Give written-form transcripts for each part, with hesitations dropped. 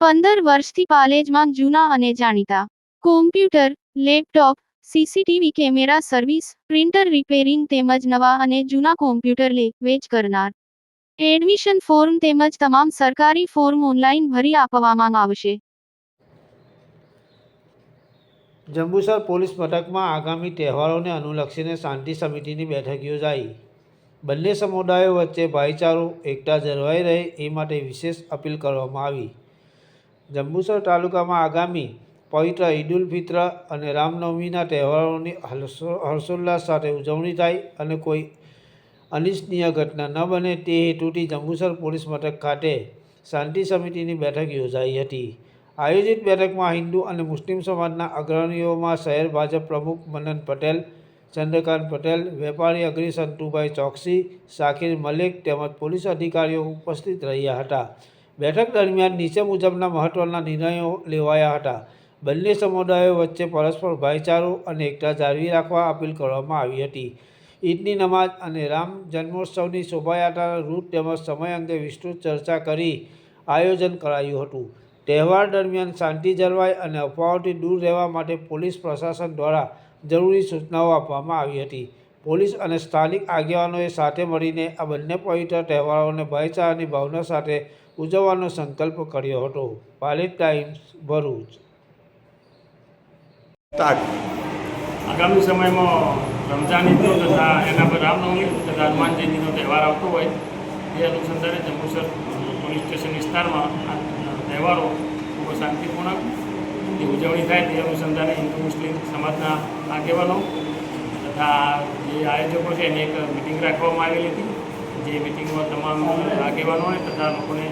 15 વર્ષથી પાલેજમાં જૂના અને જાણીતા computer, laptop, CCTV camera service, printer repairing તેમજ નવા અને જૂના કોમ્પ્યુટર લે-વેચ કરનાર. એડમિશન ફોર્મ તેમજ તમામ સરકારી ફોર્મ ઓનલાઈન ભરી આપવામાં આવશે. જંબુસર પોલીસ મથકમાં આગામી તહેવારોને અનુલક્ષીને શાંતિ સમિતિની બેઠક યોજાઈ. બંને સમુદાયો વચ્ચે ભાઈચારો, એકતા જળવાઈ રહે એ માટે વિશેષ અપીલ કરવામાં આવી. જંબુસર તાલુકામાં આગામી પવિત્ર ઈદ ઉલ ફિત્ર અને રામનવમીના તહેવારોની હર્ષોલ્લાસ સાથે ઉજવણી થાય અને કોઈ અનિચ્છનીય ઘટના ન બને તે હેતુથી જંબુસર પોલીસ મથક ખાતે શાંતિ સમિતિની બેઠક યોજાઈ હતી. આયોજિત બેઠકમાં હિન્દુ અને મુસ્લિમ સમાજના અગ્રણીઓમાં શહેર ભાજપ પ્રમુખ મનન પટેલ, ચંદ્રકાંત પટેલ, વેપારી અગ્રણી સંતુભાઈ ચોકસી, શાકિર મલિક તેમજ પોલીસ અધિકારીઓ ઉપસ્થિત રહ્યા હતા. બેઠક દરમિયાન નીચે મુજબના મહત્વના નિર્ણયો લેવાયા હતા. બંને સમુદાયો વચ્ચે પરસ્પર ભાઈચારો અને એકતા જાળવી રાખવા અપીલ કરવામાં આવી હતી. ઈદની નમાઝ અને રામ જન્મોત્સવની શોભાયાત્રાના રૂટ તેમજ સમય અંગે વિસ્તૃત ચર્ચા કરી આયોજન કરાયું હતું. તહેવાર દરમિયાન શાંતિ જળવાય અને અફવાઓથી દૂર રહેવા માટે પોલીસ પ્રશાસન દ્વારા જરૂરી સૂચનાઓ આપવામાં આવી હતી. પોલીસ અને સ્થાનિક આગેવાનોએ સાથે મળીને આ બંને પવિત્ર તહેવારોને ભાઈચારાની ભાવના સાથે ઉજવવાનો સંકલ્પ કર્યો હતો. પાલેજ ટાઈમ્સ, ભરૂચ. આગામી સમયમાં રમઝાન ઈદનો તથા એના પર રામનવમી તથા હનુમાન જયંતિનો તહેવાર આવતો હોય તે અનુસંધાને જંબુસર પોલીસ સ્ટેશન વિસ્તારમાં આ તહેવારો ખૂબ શાંતિપૂર્ણકની ઉજવણી થાય તે અનુસંધાને હિન્દુ મુસ્લિમ સમાજના આગેવાનો તથા જે આયોજકો છે એની એક મિટિંગ રાખવામાં આવેલી હતી. જે મિટિંગમાં તમામ આગેવાનોને તથા લોકોને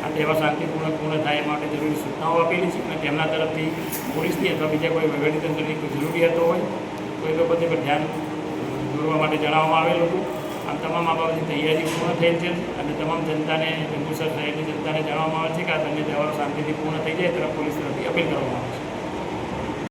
આ તહેવાર શાંતિપૂર્ણક પૂર્ણ થાય એ માટે જરૂરી સૂચનાઓ આપેલી છે અને તેમના તરફથી પોલીસની અથવા બીજા કોઈ વહીવટીતંત્રની કોઈ જરૂરિયાતો હોય તો એ બાબતે પર ધ્યાન દોરવા માટે જણાવવામાં આવેલું હતું. આમ તમામ આ બાબતની તૈયારી પૂર્ણ થયેલ છે અને તમામ જનતાને, જંબુસર શહેરની જનતાને જણાવવામાં આવે છે કે આ બંને તહેવારો શાંતિથી પૂર્ણ થઈ જાય તરફ પોલીસ તરફથી અપીલ કરવામાં આવે છે.